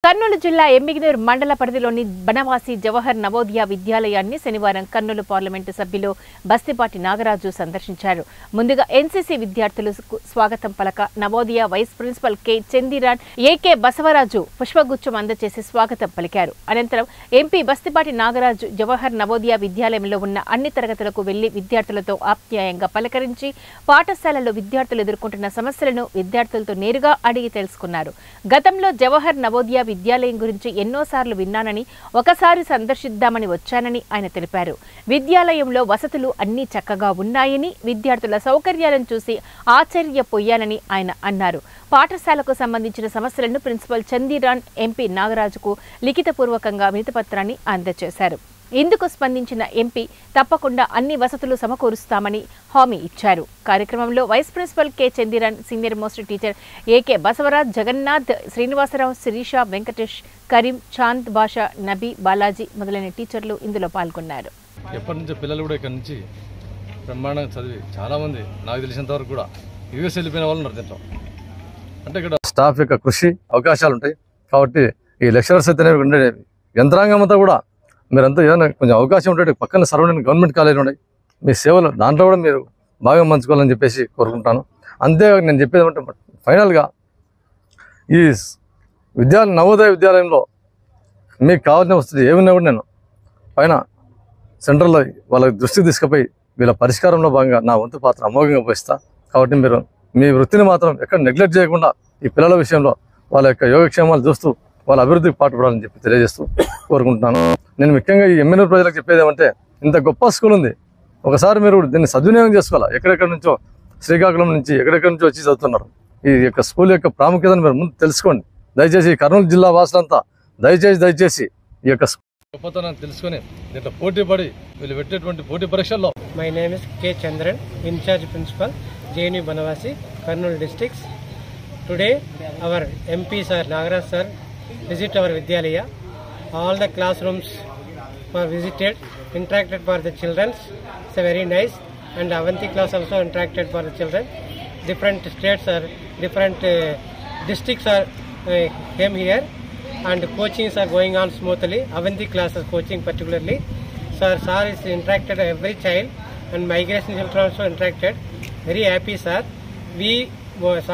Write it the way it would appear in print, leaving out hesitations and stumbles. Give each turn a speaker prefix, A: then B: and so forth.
A: కర్నూలు జిల్లా ఎమ్మిగనూరు మండల పరిధిలోని బనవాసి జవహర్ నవోదయ విద్యాలయాన్ని శనివారం కర్నూలు పార్లమెంటు సభ్యులు బస్తిపాటి నాగరాజు సందర్శించారు. ముందుగా ఎన్సీసీ విద్యార్థులకు స్వాగతం పలక Navodaya vice principal K Chandiran, AK Basavaraju పుష్పగుచ్చం అందజేసి స్వాగతం పలికారు. అనంతరం ఎంపీ బస్తిపాటి నాగరాజు జవహర్ నవోదయ విద్యాలయంలో ఉన్న అన్ని తరగతులకు వెళ్లి విద్యార్థులతో ఆప్యాయంగా పలకరించి పాఠశాలలో విద్యార్థులు ఎదుర్కొంటున్న సమస్యలను విద్యార్థులతో నేరుగా అడిగి తెలుసుకున్నారు. గతంలో జవహర్ నవోదయ విద్యాలయం గురించి ఎన్నోసార్లు విన్నానని, ఒకసారి సందర్శిద్దామని వచ్చానని ఆయన తెలిపారు. విద్యాలయంలో వసతులు అన్నీ చక్కగా ఉన్నాయని, విద్యార్థుల సౌకర్యాలను చూసి ఆశ్చర్యపోయానని ఆయన అన్నారు. పాఠశాలకు సంబంధించిన సమస్యలను ప్రిన్సిపల్ చందిరాన్ ఎంపీ నాగరాజుకు లిఖితపూర్వకంగా వినతిపత్రాన్ని అందజేశారు. ఇందుకు స్పందించిన ఎంపీ తప్పకుండా అన్ని వసతులు సమకూరుస్తామని హామీ ఇచ్చారు. కార్యక్రమంలో vice principal K Chandiran, senior most teacher AK Basavaraj, Jagannath, Srinivasarao, Sirisha, Venkatesh, Karim, Chand Basha, Nabi, Balaji మొదలైన టీచర్లు ఇందులో పాల్గొన్నారు.
B: ఎప్పటి నుంచో పిల్లలు కూడా ఇక్కడ నుంచి బ్రహ్మాండంగా చదివి చాలామంది నాకు తెలిసినంత వరకు కూడా యూఎస్ వెళ్ళిపోయిన వాళ్ళు ఉన్నారు. దీంట్లో అంటే ఇక్కడ స్టాఫ్ యొక్క కృషి అవకాశాలు ఉంటాయి కాబట్టి ఈ లెక్చరర్స్ అయితేనే ఉండే యంత్రాంగం అంతా కూడా మీరంతా ఏదైనా కొంచెం అవకాశం ఉంటే పక్కన సరౌండింగ్ గవర్నమెంట్ కాలేజీలు ఉన్నాయి, మీ సేవలు దాంట్లో కూడా మీరు బాగా పంచుకోవాలని చెప్పేసి కోరుకుంటాను. అంతే నేను చెప్పేది అంటే ఫైనల్గా ఈ నవోదయ విద్యాలయంలో మీకు కావాల్సిన వస్తుంది ఏమన్నా కూడా నేను పైన సెంటర్లో వాళ్ళ దృష్టికి తీసుకుపోయి వీళ్ళ పరిష్కారంలో భాగంగా నా వంతు పాత్ర అమోఘంగా పోయిస్తా. కాబట్టి మీరు మీ వృత్తిని మాత్రం ఎక్కడ నెగ్లెక్ట్ చేయకుండా ఈ పిల్లల విషయంలో వాళ్ళ యొక్క యోగక్షేమాలు చూస్తూ వాళ్ళ అభివృద్ధికి పాటుపడాలని చెప్పి తెలియజేస్తూ కోరుకుంటున్నాను. నేను ముఖ్యంగా ఈ ఎమ్మెల్యేరు ప్రజలకు చెప్పేది ఏమంటే, ఇంత గొప్ప స్కూల్ ఉంది, ఒకసారి మీరు దీన్ని సద్వినియోగం చేసుకోవాలా. ఎక్కడెక్కడి నుంచో శ్రీకాకుళం నుంచి ఎక్కడెక్కడి నుంచో వచ్చి చదువుతున్నారు. ఈ యొక్క స్కూల్ యొక్క ప్రాముఖ్యతను మీరు ముందు తెలుసుకోండి. దయచేసి కర్నూలు జిల్లా వాసులంతా దయచేసి ఈ యొక్క గొప్పతనాన్ని తెలుసుకొని దీంట్లో పోటీ పడి వీళ్ళు పెట్టేటువంటి పోటీ పరీక్షల్లో.
C: My name is K Chandran, in charge principal, JNU Banavasi, Kurnool districts. Today our MP sir, Nagaraj sir, visit our Vidyalaya. All the classrooms were visited, interacted for the children. It's very nice, and Avanti class also interacted for the children. Different states or different districts are came here, and coachings are going on smoothly. Avanti classes coaching particularly. Sir is interacted every child, and migration children also interacted. Very happy sir. We